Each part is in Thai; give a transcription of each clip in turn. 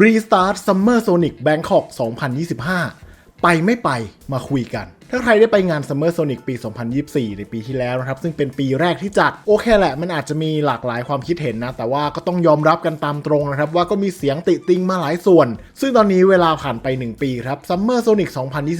Restart Summer Sonic Bangkok 2025 ไปไม่ไปมาคุยกันถ้าใครได้ไปงาน Summer Sonic ปี 2024 ในปีที่แล้วนะครับซึ่งเป็นปีแรกที่จัดโอเคแหละมันอาจจะมีหลากหลายความคิดเห็นนะแต่ว่าก็ต้องยอมรับกันตามตรงนะครับว่าก็มีเสียงติติงมาหลายส่วนซึ่งตอนนี้เวลาผ่านไป1ปีครับ Summer Sonic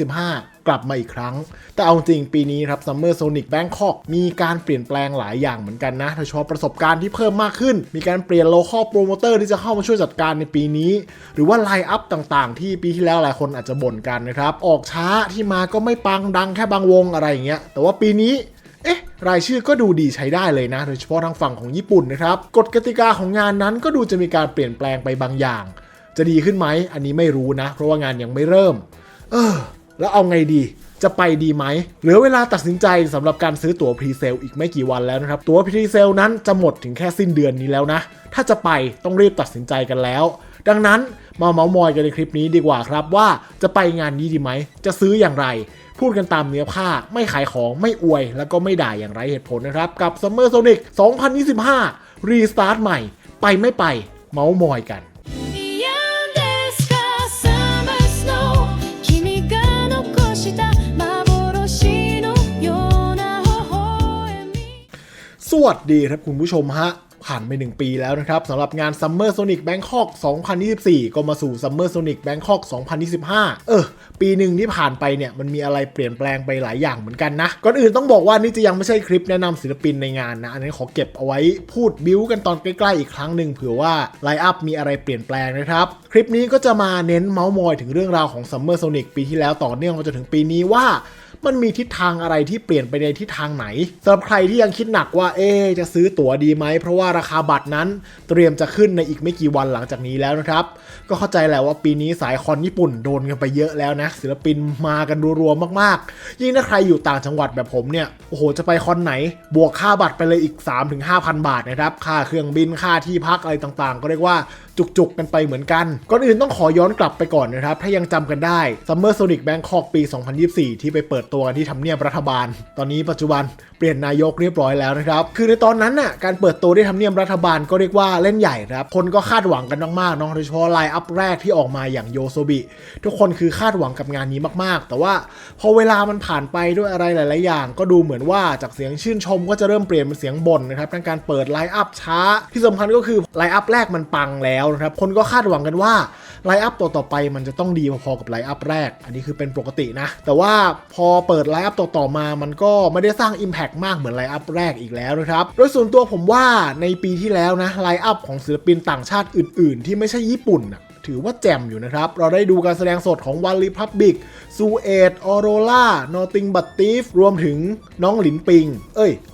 2025 กลับมาอีกครั้งแต่เอาจริงปีนี้ครับ Summer Sonic Bangkok มีการเปลี่ยนแปลงหลายอย่างเหมือนกันนะโดยเฉพาะประสบการณ์ที่เพิ่มมากขึ้นมีการเปลี่ยน Local Promoter ที่จะเข้ามาช่วยจัดการในปีนี้หรือว่าไลน์อัพต่างๆที่ปีที่แล้วหลายคนอาจจะบ่นกันนะครับออกช้าที่มาก็ไม่ปังดังแค่บางวงอะไรอย่างเงี้ยแต่ว่าปีนี้รายชื่อก็ดูดีใช้ได้เลยนะโดยเฉพาะทางฝั่งของญี่ปุ่นนะครับกฎกติกาของงานนั้นก็ดูจะมีการเปลี่ยนแปลงไปบางอย่างจะดีขึ้นไหมอันนี้ไม่รู้นะเพราะว่างานยังไม่เริ่มแล้วเอาไงดีจะไปดีไหมเหลือเวลาตัดสินใจสำหรับการซื้อตั๋วพรีเซลอีกไม่กี่วันแล้วนะครับตั๋วพรีเซลนั้นจะหมดถึงแค่สิ้นเดือนนี้แล้วนะถ้าจะไปต้องรีบตัดสินใจกันแล้วดังนั้นมาเม้ามอยกันในคลิปนี้ดีกว่าครับว่าจะไปงานนี้ดีไหมจะซื้ออย่างไรพูดกันตามเนื้อผ้าไม่ขายของไม่อวยแล้วก็ไม่ด่าอย่างไรเหตุผลนะครับกับ Summer Sonic 2025 Restart ใหม่ไปไม่ไปเม้ามอยกันสวัสดีครับคุณผู้ชมฮะผ่านไป1ปีแล้วนะครับสำหรับงาน Summer Sonic Bangkok 2024 ก็มาสู่ Summer Sonic Bangkok 2025 ปีหนึ่งที่ผ่านไปเนี่ยมันมีอะไรเปลี่ยนแปลงไปหลายอย่างเหมือนกันนะก่อนอื่นต้องบอกว่านี่จะยังไม่ใช่คลิปแนะนำศิลปินในงานนะอันนี้ขอเก็บเอาไว้พูดบิ้วกันตอนใกล้ๆอีกครั้งหนึ่งเผื่อว่าไลน์อัพมีอะไรเปลี่ยนแปลงนะครับคลิปนี้ก็จะมาเน้นเมาส์มอยถึงเรื่องราวของ Summer Sonic ปีที่แล้วต่อเนื่องมาจนถึงปีนี้ว่ามันมีทิศทางอะไรที่เปลี่ยนไปในทิศทางไหนสำหรับใครที่ยังคิดหนักว่าจะซื้อตั๋วดีไหมเพราะว่าราคาบัตรนั้นเตรียมจะขึ้นในอีกไม่กี่วันหลังจากนี้แล้วนะครับก็เข้าใจแหละว่าปีนี้สายคอนญี่ปุ่นโดนกันไปเยอะแล้วนะศิลปินมากันรัวๆมากๆยิ่งถ้าใครอยู่ต่างจังหวัดแบบผมเนี่ยโอ้โหจะไปคอนไหนบวกค่าบัตรไปเลยอีก 3-5,000 บาทนะครับค่าเครื่องบินค่าที่พักอะไรต่างๆก็เรียกว่าจุกๆกันไปเหมือนกันก่อนอื่นต้องขอย้อนกลับไปก่อนนะครับถ้ายังจำกันได้ Summer Sonic Bangkok ปี 2024 ที่ไปเปิดตัวกันที่ทำเนียบรัฐบาลตอนนี้ปัจจุบันเปลี่ยนนายกเรียบร้อยแล้วนะครับคือในตอนนั้นน่ะการเปิดตัวที่ทำเนียบรัฐบาลก็เรียกว่าเล่นใหญ่ครับคนก็คาดหวังกันมากๆเนาะโดยเฉพาะไลน์อัพแรกที่ออกมาอย่างโยโซบิทุกคนคือคาดหวังกับงานนี้มากๆแต่ว่าพอเวลามันผ่านไปด้วยอะไรหลายๆอย่างก็ดูเหมือนว่าจากเสียงชื่นชมก็จะเริ่มเปลี่ยนเป็นเสียงบ่นนะครับทั้งการเปิดไลน์อัพช้าที่สำคัญก็คือไลน์อัพแรกมันปังแล้วนะครับคนก็คาดหวังกันว่าไลน์อัพต่อไปมันจะต้องดีพอๆกับไลน์อัพแรกอันนี้คือเป็นปกตินะแต่ว่าพอเปิดไลน์อัพต่อมามันก็ไม่ได้สร้าง Impact มากเหมือนไลน์อัพแรกอีกแล้วนะครับโดยส่วนตัวผมว่าในปีที่แล้วนะไลน์อัพของศิลปินต่างชาติอื่นๆที่ไม่ใช่ญี่ปุ่นถือว่าแจ่มอยู่นะครับเราได้ดูการแสดงสดของ One Republic ซูเอตออโรล่า Nothing But Thieves รวมถึงน้องหลินปิง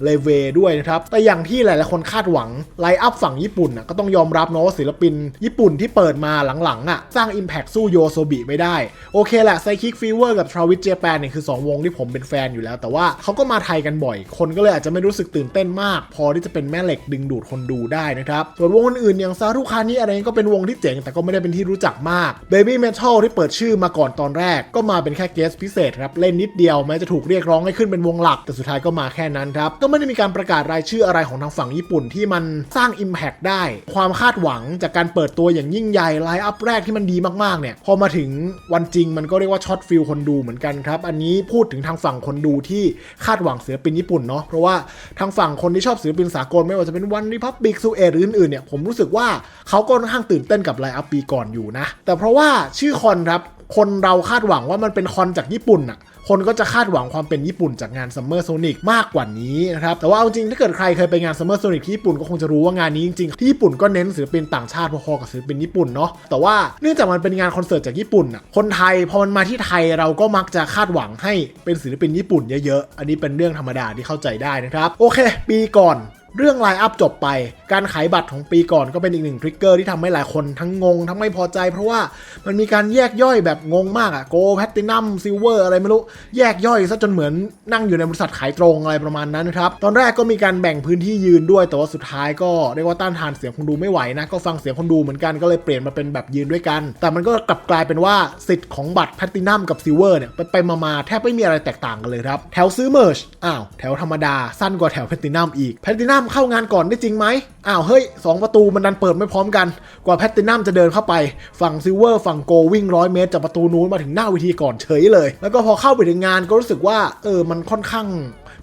เลเวด้วยนะครับแต่อย่างที่หลายๆคนคาดหวังไลน์อัพฝั่งญี่ปุ่นก็ต้องยอมรับนะว่าศิลปินญี่ปุ่นที่เปิดมาหลังๆสร้าง Impact สู้โยโซบิไม่ได้โอเคแหละ Psychic Fever กับ Travis Japan เนี่ยคือ2วงที่ผมเป็นแฟนอยู่แล้วแต่ว่าเขาก็มาไทยกันบ่อยคนก็เลยอาจจะไม่รู้สึกตื่นเต้นมากพอที่จะเป็นแม่เหล็กดึงดูดคนดูได้นะครับส่วนวงอื่นๆอย่างซารุคานิอะไรก็เป็นวงที่เจ๋งแต่ก็ไม่ได้เป็นที่รู้จักมาก Baby Metal ที่เปิดชื่อมาก่อนตอนแรกก็มาเป็นแค่เกสพิเศษครับเล่นนิดเดียวแม้จะถูกเรียกร้องให้ขึ้นเป็นวงหลักแต่สุดท้ายก็มาแค่นั้นครับก็ไม่ได้มีการประกาศรายชื่ออะไรของทางฝั่งญี่ปุ่นที่มันสร้าง Impact ได้ความคาดหวังจากการเปิดตัวอย่างยิ่งใหญ่ไลน์อัพแรกที่มันดีมากๆเนี่ยพอมาถึงวันจริงมันก็เรียกว่าช็อตฟิลคนดูเหมือนกันครับอันนี้พูดถึงทางฝั่งคนดูที่คาดหวังศิลปินญี่ปุ่นเนาะเพราะว่าทางฝั่งคนที่ชอบศิลปินสากลไม่ว่าจะเป็น One Republic ซูเอตหรืออื่นๆเนี่ยผมรู้สึกว่าเขาก็ค่อนข้างตื่นเต้นกับไลน์อัพปีก่อนอยู่นะแต่เพราะว่าชื่อคอนครับคนเราคาดหวังว่ามันเป็นคอนจากญี่ปุ่นคนก็จะคาดหวังความเป็นญี่ปุ่นจากงาน Summer Sonic มากกว่านี้นะครับแต่ว่าเอาจริงถ้าเกิดใครเคยไปงาน Summer Sonic ที่ญี่ปุ่นก็คงจะรู้ว่างานนี้จริงๆที่ญี่ปุ่นก็เน้นศิลปินต่างชาติพอๆกับศิลปินญี่ปุ่นเนาะแต่ว่าเนื่องจากมันเป็นงานคอนเสิร์ตจากญี่ปุ่นคนไทยพอมันมาที่ไทยเราก็มักจะคาดหวังให้เป็นศิลปินญี่ปุ่นเยอะๆอันนี้เป็นเรื่องธรรมดาที่เข้าใจได้นะครับโอเคปีก่อนเรื่องไลน์อัพจบไปการขายบัตรของปีก่อนก็เป็นอีกหนึ่งทริกเกอร์ที่ทำให้หลายคนทั้งงงทั้งไม่พอใจเพราะว่ามันมีการแยกย่อยแบบงงมากโกลด์แพลตินัมซิลเวอร์อะไรไม่รู้แยกย่อยซะจนเหมือนนั่งอยู่ในบริษัทขายตรงอะไรประมาณนั้นนะครับตอนแรกก็มีการแบ่งพื้นที่ยืนด้วยแต่ว่าสุดท้ายก็เรียกว่าต้านทานเสียงคนดูไม่ไหวนะก็ฟังเสียงคนดูเหมือนกันก็เลยเปลี่ยนมาเป็นแบบยืนด้วยกันแต่มันก็กลับกลายเป็นว่าสิทธิ์ของบัตรแพลตินัมกับซิลเวอร์เนี่ยไปมาแทบไม่มีอะไรแตกต่างกันเลยครับแถวซื้อเมอร์ชแถวธรรมดาสั้นกว่าแถวแพลตินัมอีกแพลตินัม นัมเข้างานก่อนได้จริงไหมอ้าวเฮ้ย2ประตูมันดันเปิดไม่พร้อมกันกว่าแพลตินัมจะเดินเข้าไปฝั่งซิลเวอร์ฝั่งโกวิ่ง100 เมตรจากประตูนู้นมาถึงหน้าเวทีก่อนเฉยเลยแล้วก็พอเข้าไปถึงงานก็รู้สึกว่ามันค่อนข้าง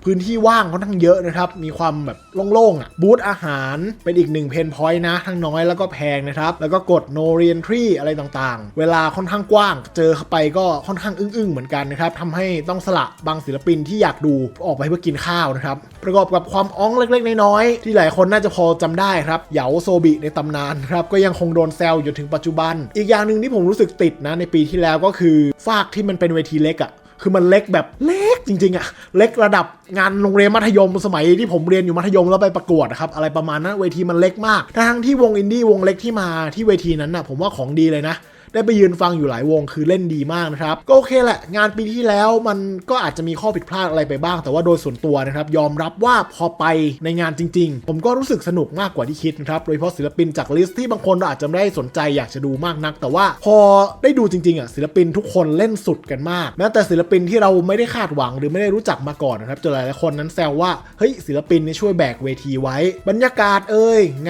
พื้นที่ว่างค่อนข้างเยอะนะครับมีความแบบโล่งๆบูธอาหารเป็นอีก1เพนพอยต์นะทั้งน้อยแล้วก็แพงนะครับแล้วก็กด no re-entry อะไรต่างๆเวลาค่อนข้างกว้างเจอเข้าไปก็ค่อนข้างอึ้งๆเหมือนกันนะครับทำให้ต้องสละบางศิลปินที่อยากดูออกไปเพื่อกินข้าวนะครับประกอบกับความอ้องเล็กๆน้อยๆที่หลายคนน่าจะพอจำได้ครับเหยาโซบิในตำนานครับก็ยังคงโดนแซวอยู่ถึงปัจจุบันอีกอย่างหนึ่งที่ผมรู้สึกติดนะในปีที่แล้วก็คือฟากที่มันเป็นเวทีเล็กคือมันเล็กแบบเล็กจริงๆเล็กระดับงานโรงเรียนมัธยมสมัยที่ผมเรียนอยู่มัธยมแล้วไปประกวดครับอะไรประมาณนั้นเวทีมันเล็กมากทั้งที่วงอินดี้วงเล็กที่มาที่เวทีนั้นผมว่าของดีเลยนะได้ไปยืนฟังอยู่หลายวงคือเล่นดีมากนะครับก็โอเคแหละงานปีที่แล้วมันก็อาจจะมีข้อผิดพลาดอะไรไปบ้างแต่ว่าโดยส่วนตัวนะครับยอมรับว่าพอไปในงานจริงๆผมก็รู้สึกสนุกมากกว่าที่คิดนะครับโดยเฉพาะศิลปินจากลิสต์ที่บางคนอาจจะไม่ได้สนใจอยากจะดูมากนักแต่ว่าพอได้ดูจริงๆศิลปินทุกคนเล่นสุดกันมากแม้แต่ศิลปินที่เราไม่ได้คาดหวังหรือไม่ได้รู้จักมาก่อนนะครับจนหลายๆคนนั้นแซวว่าเฮ้ยศิลปินนี่ช่วยแบกเวทีไว้บรรยากาศ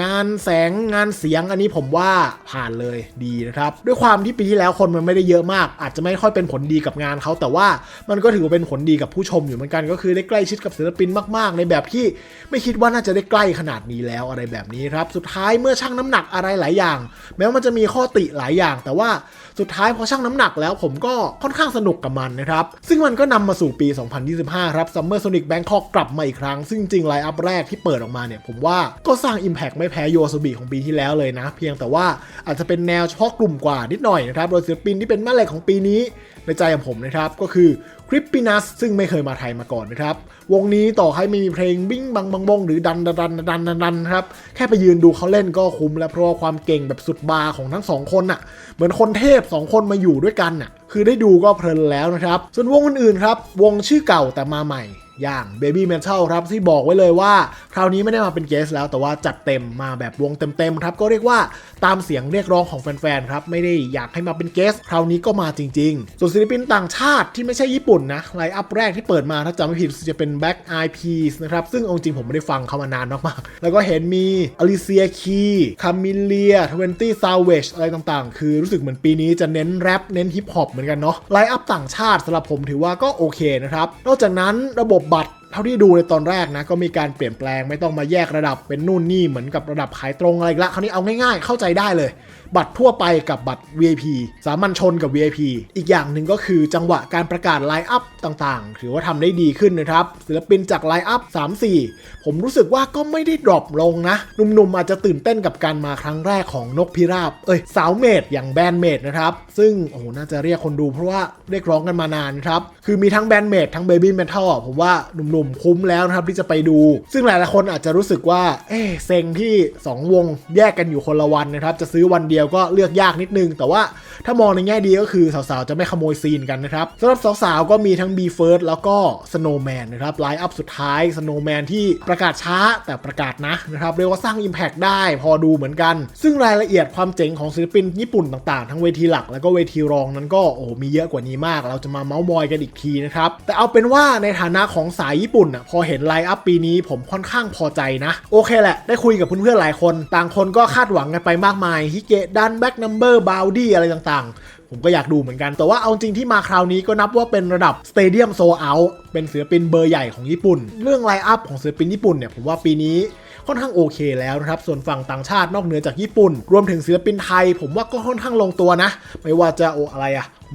งานแสงงานเสียงอันนี้ผมว่าผ่านเลยดีนะครับด้วยความที่ปีที่แล้วคนมันไม่ได้เยอะมากอาจจะไม่ค่อยเป็นผลดีกับงานเขาแต่ว่ามันก็ถือว่าเป็นผลดีกับผู้ชมอยู่เหมือนกันก็คือได้ใกล้ชิดกับศิลปินมากๆในแบบที่ไม่คิดว่าน่าจะได้ใกล้ขนาดนี้แล้วอะไรแบบนี้ครับสุดท้ายเมื่อชั่งน้ำหนักอะไรหลายอย่างแม้ว่ามันจะมีข้อติหลายอย่างแต่ว่าสุดท้ายพอชั่งน้ำหนักแล้วผมก็ค่อนข้างสนุกกับมันนะครับซึ่งมันก็นำมาสู่ปี 2025 ครับ Summer Sonic Bangkok กลับมาอีกครั้งซึ่งจริงไลน์อัพแรกที่เปิดออกมาเนี่ยผมว่าก็สร้าง Impact ไม่แพ้ YOASOBI ของปีที่แล้วเลยนะเพียงแต่ว่าอาจจะเป็นแนวเฉพาะกลุ่มกว่านิดหน่อยนะครับโดยศิลปินที่เป็นแม่เหล็กของปีนี้ในใจของผมนะครับก็คือคริปปินัสซึ่งไม่เคยมาไทยมาก่อนนะครับวงนี้ต่อให้ไม่มีเพลงบิ้งบังบังบงหรือดันครับแค่ไปยืนดูเขาเล่นก็คุ้มแล้วเพราะความเก่งแบบสุดบาของทั้ง2คนเหมือนคนเทพ2คนมาอยู่ด้วยกันคือได้ดูก็เพลินแล้วนะครับส่วนวงอื่นๆครับวงชื่อเก่าแต่มาใหม่อย่าง Baby Metal ครับที่บอกไว้เลยว่าคราวนี้ไม่ได้มาเป็นเกสแล้วแต่ว่าจัดเต็มมาแบบวงเต็มๆครับก็เรียกว่าตามเสียงเรียกร้องของแฟนๆครับไม่ได้อยากให้มาเป็นเกสคราวนี้ก็มาจริงๆส่วนศิลปินต่างชาติที่ไม่ใช่ญี่ปุ่นนะไลน์อัพแรกที่เปิดมาถ้าจำไม่ผิดจะเป็น Black Eyed Peas นะครับซึ่งเอาจริงผมไม่ได้ฟังเขามานานมากๆแล้วก็เห็นมี Alicia Keys Camellia 20 Savage อะไรต่างๆคือรู้สึกเหมือนปีนี้จะเน้นแรปเน้นฮิปฮอปเหมือนกันเนาะไลน์อัพต่างชาติสำหรับผมถือว่าก็โอเคนะครับนอกจากนั้นระบบบัตรเท่าที่ดูในตอนแรกนะก็มีการเปลี่ยนแปลงไม่ต้องมาแยกระดับเป็นนู่นนี่เหมือนกับระดับขายตรงอะไรละคราวนี้เอาง่ายๆเข้าใจได้เลยบัตรทั่วไปกับบัตร VIP สามัญชนกับ VIP อีกอย่างหนึ่งก็คือจังหวะการประกาศไลน์อัพต่างๆถือว่าทำได้ดีขึ้นนะครับศิลปินจากไลน์อัพ 3-4 ผมรู้สึกว่าก็ไม่ได้ดรอปลงนะหนุ่มๆอาจจะตื่นเต้นกับการมาครั้งแรกของนกพิราบสาวเมดอย่างแบนด์เมดนะครับซึ่งน่าจะเรียกคนดูเพราะว่าเรียกร้องกันมานานครับคือมีทั้งแบนด์เมดทั้ง Baby Metal ผมว่าหนุ่มๆคุ้มแล้วนะครับที่จะไปดูซึ่งหลายๆคนอาจจะรู้สึกว่าเซ็งที่2วงแยกกันอยู่คนละวันนะครับจะซื้อวันเดียวก็เลือกยากนิดนึงแต่ว่าถ้ามองในแง่ดีก็คือสาวๆจะไม่ขโมยซีนกันนะครับสำหรับสาวๆก็มีทั้ง B First แล้วก็ Snowman นะครับไลน์อัพสุดท้าย Snowman ที่ประกาศช้าแต่ประกาศนะครับเรียกว่าสร้าง Impact ได้พอดูเหมือนกันซึ่งรายละเอียดความเจ๋งของศิลปินญี่ปุ่นต่างๆทั้งเวทีหลักแล้วก็เวทีรองนั้นก็มีเยอะกว่านี้มากเราจะมาเม้ามอยกันอีกทีนะครับแต่เอาเป็นว่าในฐานะของสายญี่ปุ่นพอเห็นไลน์อัพปีนี้ผมค่อนข้างพอใจนะโอเคแหละได้คุยกับเพื่อนๆหลายคนต่างคนก็คาดหวังกันไปมากมายฮิเกะดันแบ็กนัมเบอร์บาวดี้อะไรต่างๆผมก็อยากดูเหมือนกันแต่ว่าเอาจริงที่มาคราวนี้ก็นับว่าเป็นระดับสเตเดียมโซลเอาท์เป็นศิลปินเบอร์ใหญ่ของญี่ปุ่นเรื่องไลน์อัพของศิลปินญี่ปุ่นเนี่ยผมว่าปีนี้ค่อนข้างโอเคแล้วนะครับส่วนฝั่งต่างชาตินอกเหนือจากญี่ปุ่นรวมถึงศิลปินไทยผมว่าก็ค่อนข้างลงตัวนะไม่ว่าจะ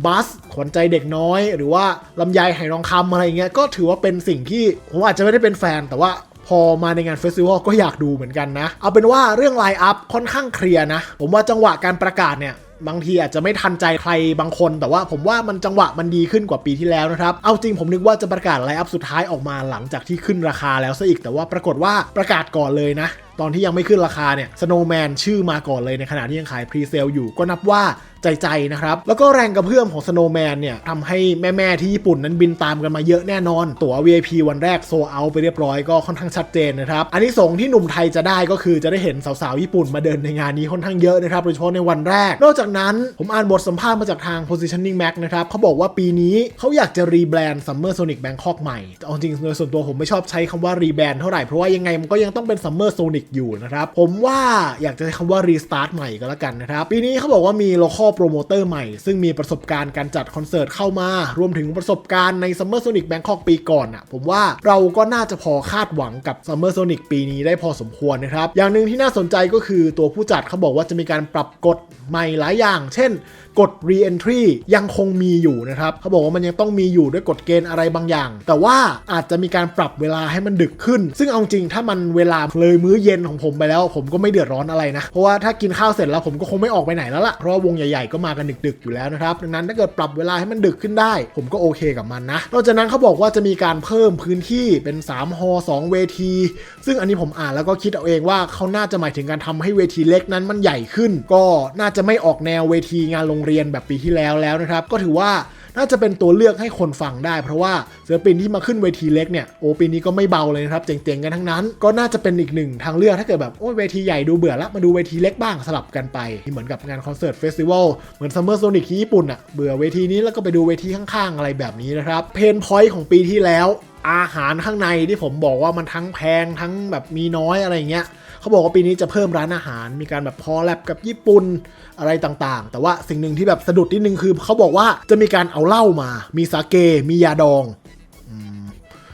บัสขวัญใจเด็กน้อยหรือว่าลำไยไหทองคำอะไรเงี้ยก็ถือว่าเป็นสิ่งที่ผมอาจจะไม่ได้เป็นแฟนแต่ว่าพอมาในงานเฟสติวัลก็อยากดูเหมือนกันนะเอาเป็นว่าเรื่องไลน์อัพค่อนข้างเคลียร์นะผมว่าจังหวะการประกาศเนี่ยบางทีอาจจะไม่ทันใจใครบางคนแต่ว่าผมว่ามันจังหวะมันดีขึ้นกว่าปีที่แล้วนะครับเอาจริงผมนึกว่าจะประกาศไลน์อัพสุดท้ายออกมาหลังจากที่ขึ้นราคาแล้วซะอีกแต่ว่าปรากฏว่าประกาศก่อนเลยนะตอนที่ยังไม่ขึ้นราคาเนี่ย Snowman ชื่อมาก่อนเลยในขณะที่ยังขายพรีเซลอยู่ก็นับว่า ใจนะครับแล้วก็แรงกระเพื่อมของสโนว์แมนเนี่ยทำให้แม่ที่ญี่ปุ่นนั้นบินตามกันมาเยอะแน่นอนตั๋ว VIP วันแรกโซลเอาท์ไปเรียบร้อยก็ค่อนข้างชัดเจนนะครับอันนี้ส่งที่หนุ่มไทยจะได้ก็คือจะได้เห็นสาวๆญี่ปุ่นมาเดินในงานนี้ค่อนข้างเยอะนะครับโดยเฉพาะในวันแรกนอกจากนั้นผมอ่านบทสัมภาษณ์มาจากทาง Positioning Max นะครับเขาบอกว่าปีนี้เขาอยากจะรีแบรนด์ Summer Sonic Bangkok ใหม่เอาจริงโดยส่วนตัวผมไม่ชอบใช้คำว่ารีแบรนด์เท่าไหร่เพราะว่ายังไงมันก็ยังต้องเป็น Summer Sonic อยู่นะครับผมว่าอยากจะใช้คำว่า Restart ใหม่ก็แล้วกันนะครับปีนี้เขาบอกว่ามี Local Promoter ใหม่ซึ่งมีประสบการณ์การจัดคอนเสิร์ตเข้ามารวมถึงประสบการณ์ใน Summer Sonic Bangkok ปีก่อนผมว่าเราก็น่าจะพอคาดหวังกับ Summer Sonic ปีนี้ได้พอสมควรนะครับอย่างหนึ่งที่น่าสนใจก็คือตัวผู้จัดเขาบอกว่าจะมีการปรับกฎใหม่หลายอย่างเช่นกฎ re-entry ยังคงมีอยู่นะครับเขาบอกว่ามันยังต้องมีอยู่ด้วยกฎเกณฑ์อะไรบางอย่างแต่ว่าอาจจะมีการปรับเวลาให้มันดึกขึ้นซึ่งเอาจริงถ้ามันเวลาเลยมื้อเย็นของผมไปแล้วผมก็ไม่เดือดร้อนอะไรนะเพราะว่าถ้ากินข้าวเสร็จแล้วผมก็คงไม่ออกไปไหนแล้วล่ะเพราะว่าวงใหญ่ๆก็มากันดึกๆอยู่แล้วนะครับดังนั้นถ้าเกิดปรับเวลาให้มันดึกขึ้นได้ผมก็โอเคกับมันนะนอกจากนั้นเขาบอกว่าจะมีการเพิ่มพื้นที่เป็น3ฮอ2เวทีซึ่งอันนี้ผมอ่านแล้วก็คิดเอาเองว่าเขาน่าจะหมายถึงการทำให้เวทีเล็กนั้นมันใหญ่ขึ้นก็น่าจะไม่ออกแนวเวทีงานโรงเรียนแบบปีที่แล้วนะครับก็ถือว่าน่าจะเป็นตัวเลือกให้คนฟังได้เพราะว่าศิลปินที่มาขึ้นเวทีเล็กเนี่ยโอ้ปีนี้ก็ไม่เบาเลยนะครับเจ๋งๆกันทั้งนั้นก็น่าจะเป็นอีกหนึ่งทางเลือกถ้าเกิดแบบโอ้เวทีใหญ่ดูเบื่อละมาดูเวทีเล็กบ้างสลับกันไปเหมือนกับงานคอนเสิร์ตเฟสติวัลเหมือนซัมเมอร์โซนิกที่ญี่ปุ่นเบื่อเวทีนี้แล้วก็ไปดูเวทีข้างๆอะไรแบบนี้นะครับเพนพอยต์ของปีที่แล้วอาหารข้างในที่ผมบอกว่ามันทั้งแพงทั้งแบบมีน้อยอะไรเงี้ยเขาบอกว่าปีนี้จะเพิ่มร้านอาหารมีการแบบพอแลบกับญี่ปุ่นอะไรต่างๆแต่ว่าสิ่งหนึ่งที่แบบสะดุดนิดนึงคือเขาบอกว่าจะมีการเอาเหล้ามามีสาเกมียาดอ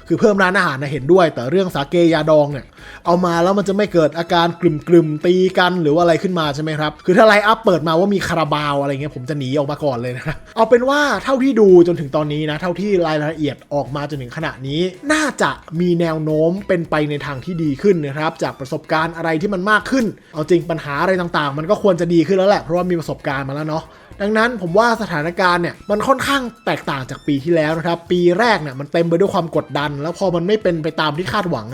งคือเพิ่มร้านอาหารเห็นด้วยแต่เรื่องสาเกยาดองเนี่ยเอามาแล้วมันจะไม่เกิดอาการกลุ่มตีกันหรือว่าอะไรขึ้นมาใช่ไหมครับคือถ้าไลน์อัพเปิดมาว่ามีคาราบาวอะไรเงี้ยผมจะหนีออกมาก่อนเลยนะครับเอาเป็นว่าเท่าที่ดูจนถึงตอนนี้นะเท่าที่รายละเอียดออกมาจนถึงขณะนี้น่าจะมีแนวโน้มเป็นไปในทางที่ดีขึ้นนะครับจากประสบการณ์อะไรที่มันมากขึ้นเอาจริงปัญหาอะไรต่างๆมันก็ควรจะดีขึ้นแล้วแหละเพราะว่ามีประสบการณ์มาแล้วเนาะดังนั้นผมว่าสถานการณ์เนี่ยมันค่อนข้างแตกต่างจากปีที่แล้วนะครับปีแรกเนี่ยมันเต็มไปด้วยความกดดันแล้วพอมันไม่เป็นไปตามที่คาดหวัง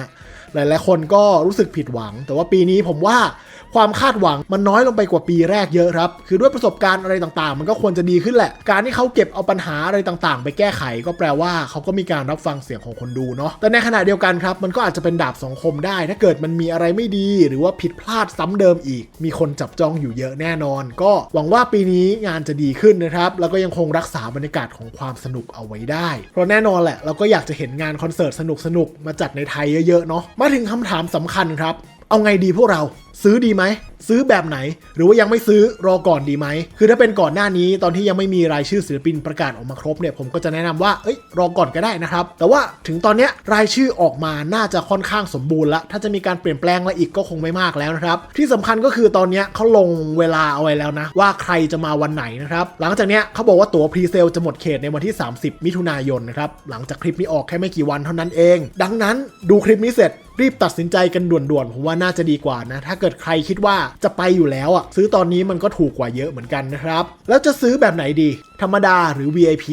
หลายๆคนก็รู้สึกผิดหวังแต่ว่าปีนี้ผมว่าความคาดหวังมันน้อยลงไปกว่าปีแรกเยอะครับคือด้วยประสบการณ์อะไรต่างๆมันก็ควรจะดีขึ้นแหละการที่เขาเก็บเอาปัญหาอะไรต่างๆไปแก้ไขก็แปลว่าเขาก็มีการรับฟังเสียงของคนดูเนาะแต่ในขณะเดียวกันครับมันก็อาจจะเป็นดาบสองคมได้ถ้าเกิดมันมีอะไรไม่ดีหรือว่าผิดพลาดซ้ำเดิมอีกมีคนจับจ้องอยู่เยอะแน่นอนก็หวังว่าปีนี้งานจะดีขึ้นนะครับแล้วก็ยังคงรักษาบรรยากาศของความสนุกเอาไว้ได้เพราะแน่นอนแหละเราก็อยากจะเห็นงานคอนเสิร์ตสนุกๆมาจัดในไทยเยอะๆเนาะมาถึงคำถามสำคัญครับเอาไงดีพวกเราซื้อดีไหมซื้อแบบไหนหรือว่ายังไม่ซื้อรอก่อนดีไหมคือถ้าเป็นก่อนหน้านี้ตอนที่ยังไม่มีรายชื่อศิลปินประกาศออกมาครบเนี่ยผมก็จะแนะนำว่ารอก่อนก็ได้นะครับแต่ว่าถึงตอนเนี้ยรายชื่อออกมาน่าจะค่อนข้างสมบูรณ์ละถ้าจะมีการเปลี่ยนแปลงอะไรอีกก็คงไม่มากแล้วนะครับที่สำคัญก็คือตอนเนี้ยเขาลงเวลาเอาไว้แล้วนะว่าใครจะมาวันไหนนะครับหลังจากเนี้ยเขาบอกว่าตั๋วพรีเซลจะหมดเขตในวันที่30มิถุนายนนะครับหลังจากคลิปนี้ออกแค่ไม่กี่วันเท่านั้นเองดังนั้นดูคลิปนี้เสร็จรีบตัดสินใจกันด่วนๆผมว่าน่าจะดีกว่านะถ้าเกิดใครคิดว่าจะไปอยู่แล้วซื้อตอนนี้มันก็ถูกกว่าเยอะเหมือนกันนะครับแล้วจะซื้อแบบไหนดีธรรมดาหรือ VIP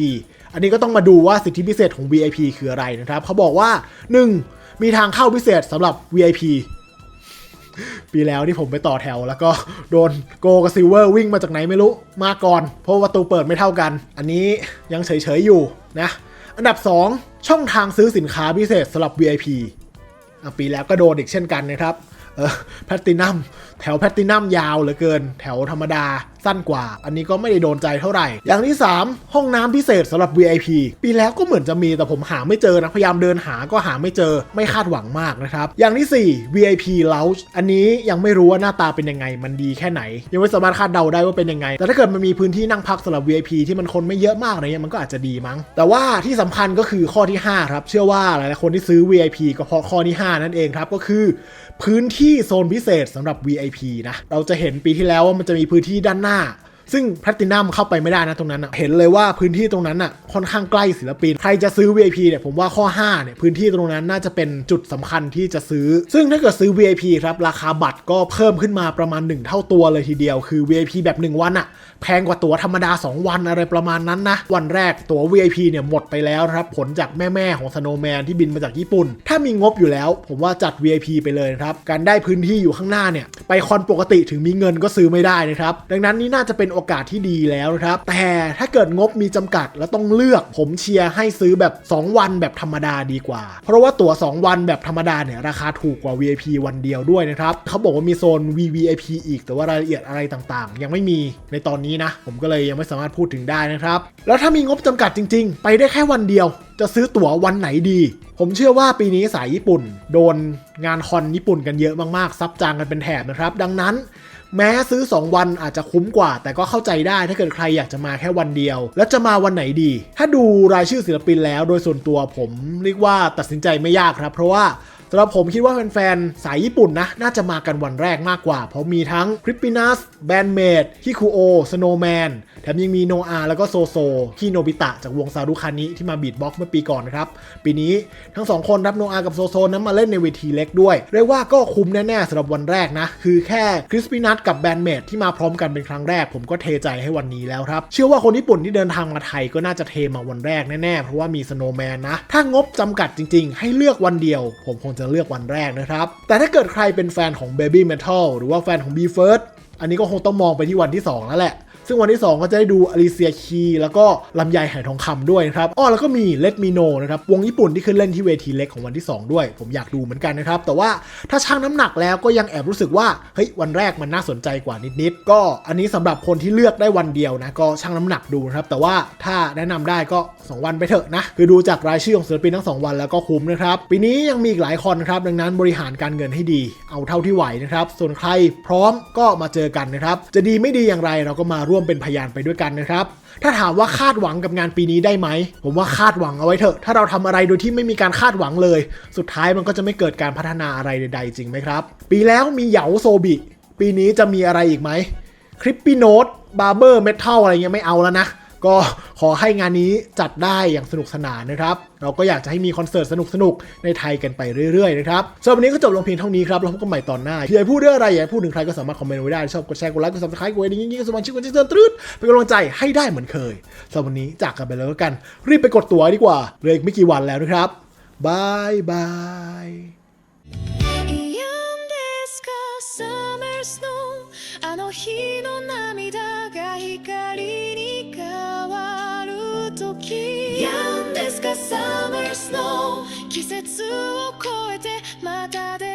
อันนี้ก็ต้องมาดูว่าสิทธิพิเศษของ VIP คืออะไรนะครับเขาบอกว่า 1. มีทางเข้าพิเศษสำหรับ VIP ปีแล้วที่ผมไปต่อแถวแล้วก็โดนโกกับซิลเวอร์วิ่งมาจากไหนไม่รู้มาก่อนเพราะประตูเปิดไม่เท่ากันอันนี้ยังเฉยๆอยู่นะอันดับ 2 ช่องทางซื้อสินค้าพิเศษสำหรับ VIP ปีแล้วก็โดนอีกเช่นกันนะครับแพลตตินัมแถวแพลตตินัมยาวเหลือเกินแถวธรรมดาสั้นกว่าอันนี้ก็ไม่ได้โดนใจเท่าไหร่อย่างที่ 3 ห้องน้ำพิเศษสำหรับ VIP ปีแล้วก็เหมือนจะมีแต่ผมหาไม่เจอนะพยายามเดินหาก็หาไม่เจอไม่คาดหวังมากนะครับอย่างที่ 4 VIP Lounge อันนี้ยังไม่รู้ว่าหน้าตาเป็นยังไงมันดีแค่ไหนยังไม่สามารถคาดเดาได้ว่าเป็นยังไงแต่ถ้าเกิดมันมีพื้นที่นั่งพักสำหรับ VIP ที่มันคนไม่เยอะมากอะไรเงี้ยมันก็อาจจะดีมั้งแต่ว่าที่สำคัญก็คือข้อที่5ครับเชื่อว่าหลายๆคนที่ซื้อ VIP ก็เพราะข้อที่5นั่นเองครับก็คือพื้นที่โซนพิเศษสำหรับ VIP นะเราจะเห็นปีที่แล้วว่ามันจะมีพื้นที่ด้านหน้าซึ่งแพลตตินัมเข้าไปไม่ได้นะตรงนั้นเห็นเลยว่าพื้นที่ตรงนั้นค่อนข้างใกล้ศิลปินใครจะซื้อ VIP เนี่ยผมว่าข้อ5เนี่ยพื้นที่ตรงนั้นน่าจะเป็นจุดสำคัญที่จะซื้อซึ่งถ้าเกิดซื้อ VIP ครับราคาบัตรก็เพิ่มขึ้นมาประมาณ1เท่าตัวเลยทีเดียวคือ VIP แบบ1วันแพงกว่าตั๋วธรรมดา2วันอะไรประมาณนั้นนะวันแรกตั๋ว VIP เนี่ยหมดไปแล้วนะครับผลจากแม่ของ Snowman ที่บินมาจากญี่ปุ่นถ้ามีงบอยู่แล้วผมว่าจัด VIP ไปเลยนะครับการได้พื้นที่อยู่ข้างหน้าเนี่ยไปคอนปกติถึงมีเงินก็ซื้อไม่ได้นะครับดังนั้นนี่น่าจะเป็นโอ อกาสที่ดีแล้วนะครับแต่ถ้าเกิดงบมีจำกัดแล้วต้องเลือกผมเชียร์ให้ซื้อแบบ2วันแบบธรรมดาดีกว่าเพราะว่าตั๋ว2วันแบบธรรมดาเนี่ยราคาถูกกว่า VIP วันเดียวด้วยนะครับเขาบอกว่ามีโซน VVIP อีกแต่ว่ารายละเอียดอะไรต่างๆยังไม่มีในตอนนี้นะผมก็เลยยังไม่สามารถพูดถึงได้นะครับแล้วถ้ามีงบจำกัดจริงๆไปได้แค่วันเดียวจะซื้อตั๋ววันไหนดีผมเชื่อว่าปีนี้สายญี่ปุ่นโดนงานคอนญี่ปุ่นกันเยอะมากๆซับจางกันเป็นแถบนะครับดังนั้นแม้ซื้อ2วันอาจจะคุ้มกว่าแต่ก็เข้าใจได้ถ้าเกิดใครอยากจะมาแค่วันเดียวแล้วจะมาวันไหนดีถ้าดูรายชื่อศิลปินแล้วโดยส่วนตัวผมเรียกว่าตัดสินใจไม่ยากครับเพราะว่าสำหรับผมคิดว่าแฟนๆสายญี่ปุ่นนะน่าจะมากันวันแรกมากกว่าเพราะมีทั้งคริปปินัสแบนเมดฮิคุโอสโนว์แมนแถมยังมีโนอาแล้วก็โซโซที่โนบิตะจากวงซารุคานิที่มาบีทบ็อกซ์เมื่อปีก่อนนะครับปีนี้ทั้ง2คนรับโนอากับโซโซนั้นมาเล่นในเวทีเล็กด้วยเรียกว่าก็คุ้มแน่ๆสำหรับวันแรกนะคือแค่คริสปินัสกับแบนเมดที่มาพร้อมกันเป็นครั้งแรกผมก็เทใจให้วันนี้แล้วครับเชื่อว่าคนญี่ปุ่นที่เดินทางมาไทยก็น่าจะเทมาวันแรกแน่ๆเพราะว่ามีสโนว์แมนนะถ้างบจำกัดจริงๆให้เลือกวันเดียวผมคงจะเลือกวันแรกนะครับแต่ถ้าเกิดใครเป็นแฟนของ Baby Metal หรือว่าแฟนของ BE:FIRST อันนี้ก็คงต้องมองไปที่วันที่2แล้วแหละซึ่งวันที่2ก็จะได้ดูอลิเซียคีแล้วก็ลำไยไหทองคำด้วยนะครับแล้วก็มีเลดมิโนนะครับวงญี่ปุ่นที่ขึ้นเล่นที่เวทีเล็กของวันที่2ด้วยผมอยากดูเหมือนกันนะครับแต่ว่าถ้าชั่งน้ำหนักแล้วก็ยังแอบรู้สึกว่าเฮ้ยวันแรกมันน่าสนใจกว่านิดๆก็อันนี้สำหรับคนที่เลือกได้วันเดียวนะก็ชั่งน้ำหนักดูนะครับแต่ว่าถ้าแนะนำได้ก็2วันไปเถอะนะคือดูจากรายชื่อของศิลปินทั้ง2วันแล้วก็คุ้มนะครับปีนี้ยังมีอีกหลายคนครับดังนั้นบริหารการเงินให้ดีเอาเท่าที่ไหวนะครับส่วนใครพร้อมก็มาเจอกันนะครับจะดีไม่ดีอย่างไรเราก็มาร่วมเป็นพยานไปด้วยกันนะครับถ้าถามว่าคาดหวังกับงานปีนี้ได้ไหมผมว่าคาดหวังเอาไว้เถอะถ้าเราทำอะไรโดยที่ไม่มีการคาดหวังเลยสุดท้ายมันก็จะไม่เกิดการพัฒนาอะไรใดๆจริงไหมครับปีแล้วมีเหยาโซบิปีนี้จะมีอะไรอีกไหมคริปปี้โน้ตบาร์เบอร์เมทัลอะไรเงี้ยไม่เอาแล้วนะก็ขอให้งานนี้จัดได้อย่างสนุกสนานนะครับเราก็อยากจะให้มีคอนเสิร์ตสนุกๆในไทยกันไปเรื่อยๆนะครับสำหรับวันนี้ก็จบลงเพียงเท่านี้ครับแล้วพบกันใหม่ตอนหน้าอยากพูดเรื่องอะไรอยากพูดถึงใครก็สามารถคอมเมนต์ไว้ได้ชอบกดแชร์กดไลค์กด Subscribe กดกระดิ่งยิ่งๆกดสมัครชื่อกดแจ้งเตือนตรึ๊ดเป็นกำลังใจให้ได้เหมือนเคยสำหรับวันนี้จากกันไปแล้วกันรีบไปกดตั๋วดีกว่าเหลืออีกไม่กี่วันแล้วนะครับบายบายあの日の涙が光に変わる時やんですか Summer Snow 季節を越えてまた出